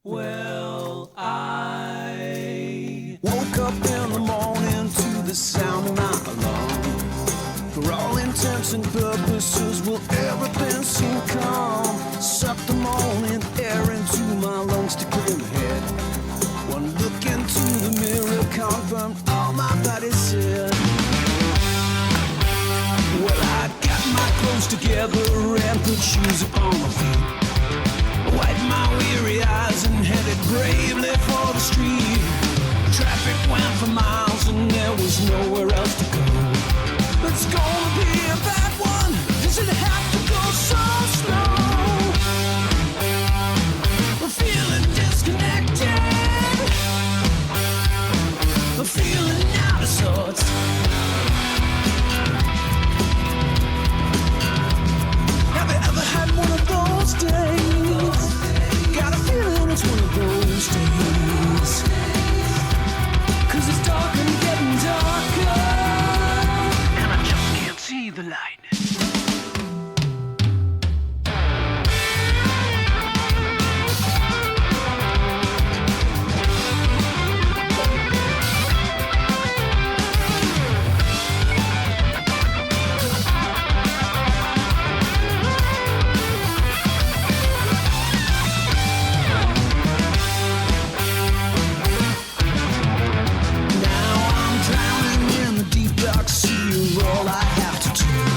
Well, I woke up in the morning to the sound of my alarm. For all intents and purposes, will everything seem calm? Suck the morning air into my lungs to clear my head. One look into the mirror confirmed all my body said. Well, I got my clothes together and put shoes upon my feet. Wiped my weary eyes and headed bravely for the street. Traffic went for miles and there was nowhere else to go. It's gonna be a bad one. Does it have to go so slow? I'm feeling disconnected. I'm feeling out of sorts. Have you ever had one of those days? Got a feeling it's one of those days. 'Cause it's dark and getting darker, and I just can't see the light.